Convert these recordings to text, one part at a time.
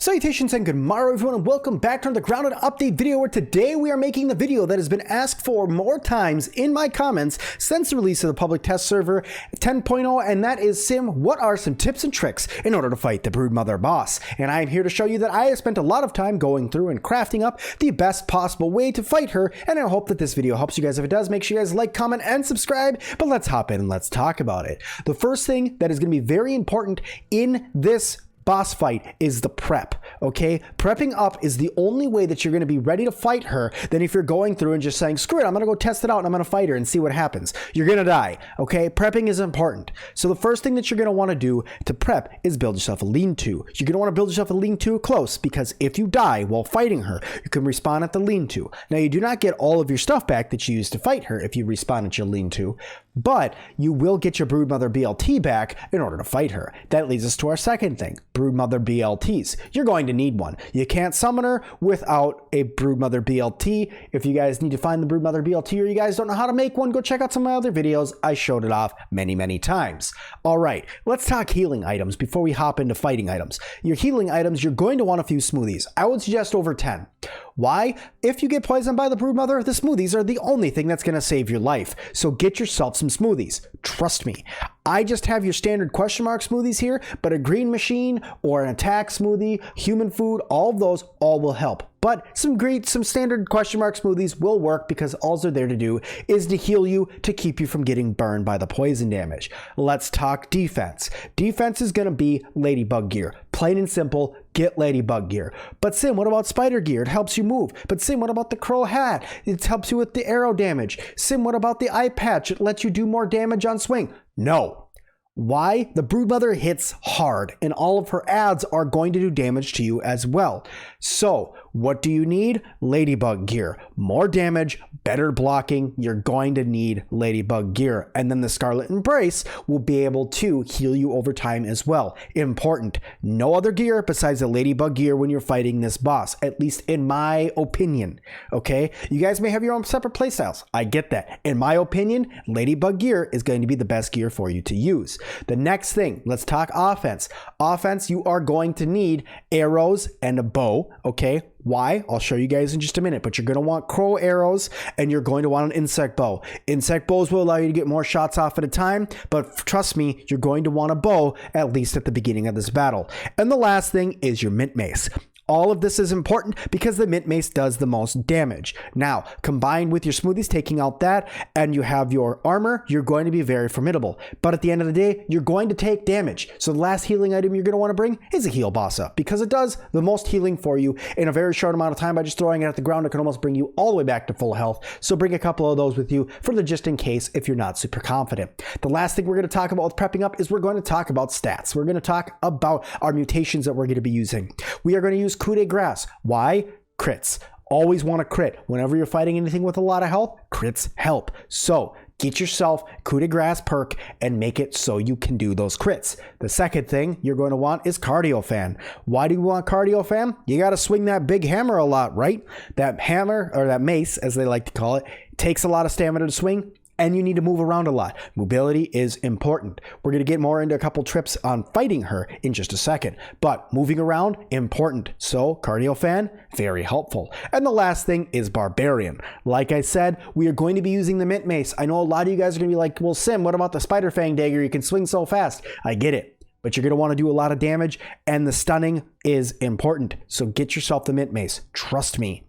Salutations and good morrow everyone, and welcome back to the Grounded Update video, where today we are making the video that has been asked for more times in my comments since the release of the public test server 10.0, and that is, Sim, what are some tips and tricks in order to fight the Broodmother boss? And I am here to show you that I have spent a lot of time going through and crafting up the best possible way to fight her, and I hope that this video helps you guys. If it does, make sure you guys like, comment, and subscribe, but let's hop in and let's talk about it. The first thing that is going to be very important in this boss fight is the prep, okay? Prepping up is the only way that you're going to be ready to fight her. Then if you're going through and just saying, screw it, I'm going to go test it out and I'm going to fight her and see what happens, you're going to die, okay? Prepping is important. So the first thing that you're going to want to do to prep is build yourself a lean-to. You're going to want to build yourself a lean-to close, because if you die while fighting her, you can respawn at the lean-to. Now, you do not get all of your stuff back that you used to fight her if you respawn at your lean-to, but you will get your Broodmother BLT back in order to fight her. That leads us to our second thing, Broodmother BLTs. You're going to need one. You can't summon her without a Broodmother BLT. If you guys need to find the Broodmother BLT, or you guys don't know how to make one, go check out some of my other videos. I showed it off many times. All right, let's talk healing items before we hop into fighting items. Your healing items, you're going to want a few smoothies. I would suggest over 10. Why? If you get poisoned by the Broodmother, the smoothies are the only thing that's going to save your life. So get yourself some smoothies. Trust me. I just have your standard question mark smoothies here, but a green machine or an attack smoothie, human food, all of those all will help. But some standard question mark smoothies will work, because all they're there to do is to heal you, to keep you from getting burned by the poison damage. Let's talk defense. Defense is going to be ladybug gear. Plain and simple, get ladybug gear. But Sim, what about spider gear? It helps you move. But Sim, what about the crow hat? It helps you with the arrow damage. Sim, what about the eye patch? It lets you do more damage on swing. No. Why? The Broodmother hits hard, and all of her ads are going to do damage to you as well. So, what do you need? Ladybug gear. More damage, better blocking. You're going to need ladybug gear. And then the Scarlet Embrace will be able to heal you over time as well. Important. No other gear besides the ladybug gear when you're fighting this boss, at least in my opinion. Okay? You guys may have your own separate playstyles. I get that. In my opinion, ladybug gear is going to be the best gear for you to use. The next thing, let's talk offense. Offense, you are going to need arrows and a bow, okay? Why? I'll show you guys in just a minute, but you're going to want crow arrows and you're going to want an insect bow. Insect bows will allow you to get more shots off at a time, but trust me, you're going to want a bow at least at the beginning of this battle. And the last thing is your mint mace. All of this is important because the mint mace does the most damage. Now, combined with your smoothies taking out that, and you have your armor, you're going to be very formidable. But at the end of the day, you're going to take damage. So the last healing item you're going to want to bring is a heal boss up, because it does the most healing for you in a very short amount of time. By just throwing it at the ground, it can almost bring you all the way back to full health. So bring a couple of those with you for the just in case if you're not super confident. The last thing we're going to talk about with prepping up is we're going to talk about stats. We're going to talk about our mutations that we're going to be using. We are going to use coup de grace. Why? Crits. Always want to crit. Whenever you're fighting anything with a lot of health, crits help. So get yourself coup de grace perk and make it so you can do those crits. The second thing you're going to want is cardio fan. Why do you want cardio fan? You got to swing that big hammer a lot, right? That hammer, or that mace as they like to call it, takes a lot of stamina to swing, and you need to move around a lot. Mobility is important. We're going to get more into a couple trips on fighting her in just a second, but moving around, important. So cardio fan, very helpful. And the last thing is barbarian. Like I said, we are going to be using the mint mace. I know a lot of you guys are going to be like, well, Sim, what about the spider fang dagger? You can swing so fast. I get it. But you're going to want to do a lot of damage, and the stunning is important. So get yourself the mint mace. Trust me.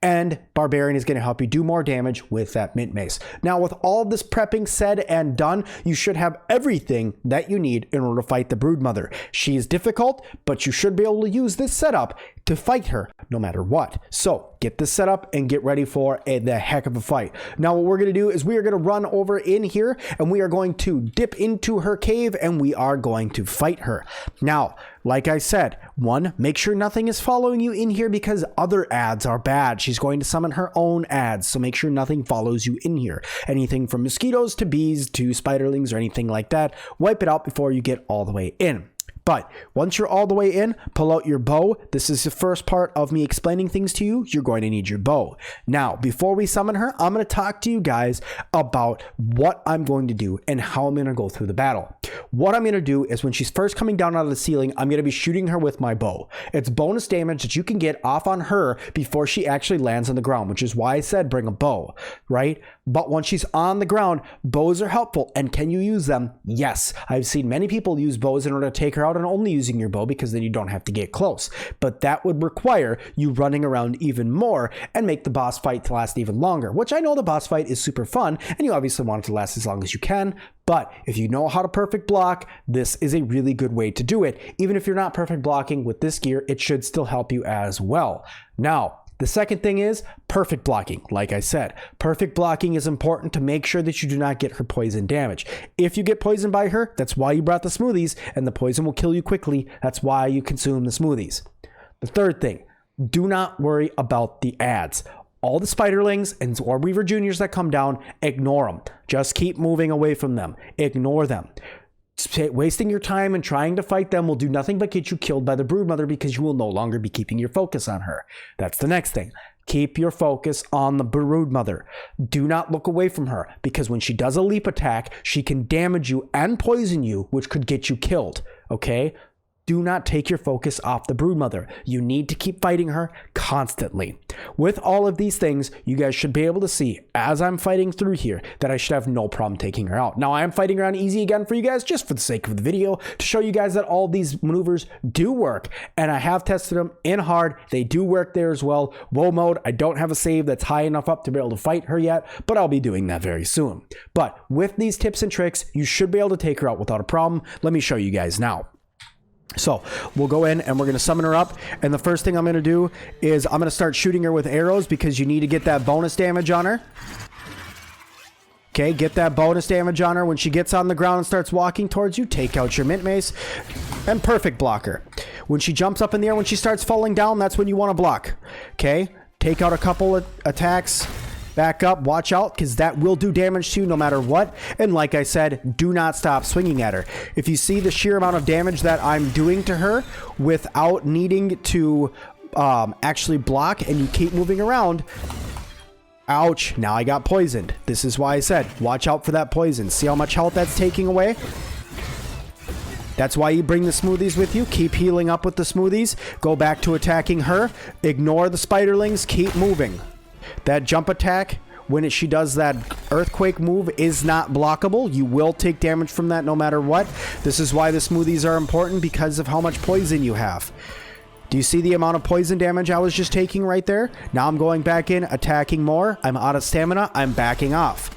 And Barbarian is going to help you do more damage with that mint mace. Now, with all of this prepping said and done, you should have everything that you need in order to fight the Broodmother. She is difficult, but you should be able to use this setup to fight her no matter what. So get this set up and get ready for the heck of a fight. Now, what we're going to do is we are going to run over in here and we are going to dip into her cave and we are going to fight her. Now, like I said, one, make sure nothing is following you in here, because other ads are bad. She's going to summon her own ads, so make sure nothing follows you in here. Anything from mosquitoes to bees to spiderlings or anything like that, wipe it out before you get all the way in. But once you're all the way in, pull out your bow. This is the first part of me explaining things to you. You're going to need your bow. Now, before we summon her, I'm going to talk to you guys about what I'm going to do and how I'm going to go through the battle. What I'm going to do is when she's first coming down out of the ceiling, I'm going to be shooting her with my bow. It's bonus damage that you can get off on her before she actually lands on the ground, which is why I said bring a bow, right? But once she's on the ground, bows are helpful. And can you use them? Yes. I've seen many people use bows in order to take her out and only using your bow because then you don't have to get close. But that would require you running around even more and make the boss fight to last even longer, which I know the boss fight is super fun and you obviously want it to last as long as you can. But if you know how to perfect block, this is a really good way to do it. Even if you're not perfect blocking with this gear, it should still help you as well. Now, the second thing is perfect blocking. Like I said, perfect blocking is important to make sure that you do not get her poison damage. If you get poisoned by her, that's why you brought the smoothies, and the poison will kill you quickly. That's why you consume the smoothies. The third thing, do not worry about the ads. All the spiderlings and or Weaver Juniors that come down, ignore them. Just keep moving away from them. Ignore them. Wasting your time and trying to fight them will do nothing but get you killed by the Broodmother because you will no longer be keeping your focus on her. That's the next thing. Keep your focus on the Broodmother. Do not look away from her because when she does a leap attack, she can damage you and poison you, which could get you killed. Okay? Do not take your focus off the Broodmother. You need to keep fighting her constantly. With all of these things, you guys should be able to see as I'm fighting through here that I should have no problem taking her out. Now, I am fighting her on easy again for you guys just for the sake of the video to show you guys that all these maneuvers do work. And I have tested them in hard. They do work there as well. Woe mode, I don't have a save that's high enough up to be able to fight her yet, but I'll be doing that very soon. But with these tips and tricks, you should be able to take her out without a problem. Let me show you guys now. So we'll go in and we're going to summon her up. And the first thing I'm going to do is I'm going to start shooting her with arrows because you need to get that bonus damage on her. Okay, get that bonus damage on her. When she gets on the ground and starts walking towards you, take out your mint mace and perfect block her. When she jumps up in the air, when she starts falling down, that's when you want to block. Okay, take out a couple of attacks. Back up, watch out, because that will do damage to you no matter what. And like I said, do not stop swinging at her. If you see the sheer amount of damage that I'm doing to her without needing to actually block and you keep moving around, ouch, now I got poisoned. This is why I said, watch out for that poison. See how much health that's taking away? That's why you bring the smoothies with you. Keep healing up with the smoothies. Go back to attacking her. Ignore the spiderlings. Keep moving. That jump attack, when she does that earthquake move, is not blockable. You will take damage from that no matter what. This is why the smoothies are important, because of how much poison you have. Do you see the amount of poison damage I was just taking right there? Now I'm going back in, attacking more. I'm out of stamina. I'm backing off.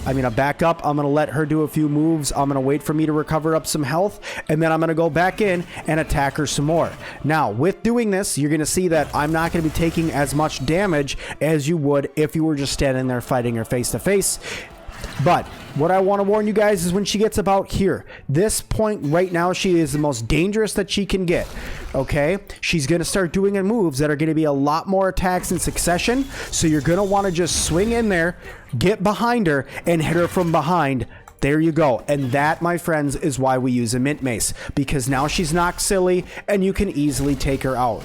I'm going to back up. I'm going to let her do a few moves. I'm going to wait for me to recover up some health. And then I'm going to go back in and attack her some more. Now, with doing this, you're going to see that I'm not going to be taking as much damage as you would if you were just standing there fighting her face to face. But what I want to warn you guys is when she gets about here, this point right now, she is the most dangerous that she can get. Okay, she's going to start doing moves that are going to be a lot more attacks in succession. So you're going to want to just swing in there, get behind her, and hit her from behind. There you go. And that, my friends, is why we use a mint mace, because now she's knocked silly and you can easily take her out.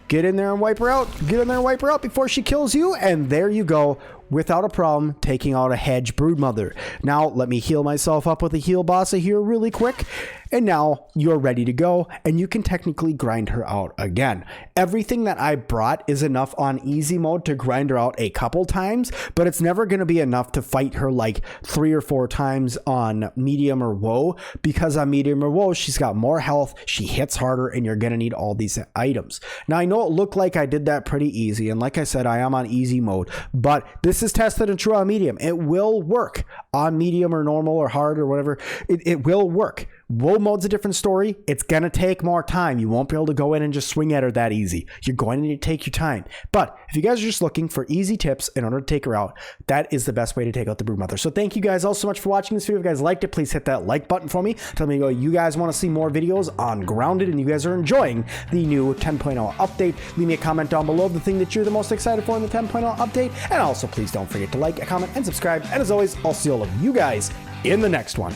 Get in there and wipe her out. Get in there and wipe her out before she kills you. And there you go. Without a problem, taking out a hedge Broodmother. Now, let me heal myself up with a heal bossa here really quick. And now you're ready to go, and you can technically grind her out again. Everything that I brought is enough on easy mode to grind her out a couple times, but it's never going to be enough to fight her like 3 or 4 times on medium or woe, because on medium or woe, she's got more health, she hits harder, and you're going to need all these items. Now, I know it looked like I did that pretty easy, and like I said, I am on easy mode, but this is tested and true on medium. It will work on medium or normal or hard or whatever. It will work. Woe mode's a different story. It's going to take more time. You won't be able to go in and just swing at her that easy. You're going to need to take your time. But if you guys are just looking for easy tips in order to take her out, that is the best way to take out the Broodmother. So thank you guys all so much for watching this video. If you guys liked it, please hit that like button for me. Tell me you guys want to see more videos on Grounded and you guys are enjoying the new 10.0 update. Leave me a comment down below the thing that you're the most excited for in the 10.0 update. And also please don't forget to like, comment, and subscribe. And as always, I'll see all of you guys in the next one.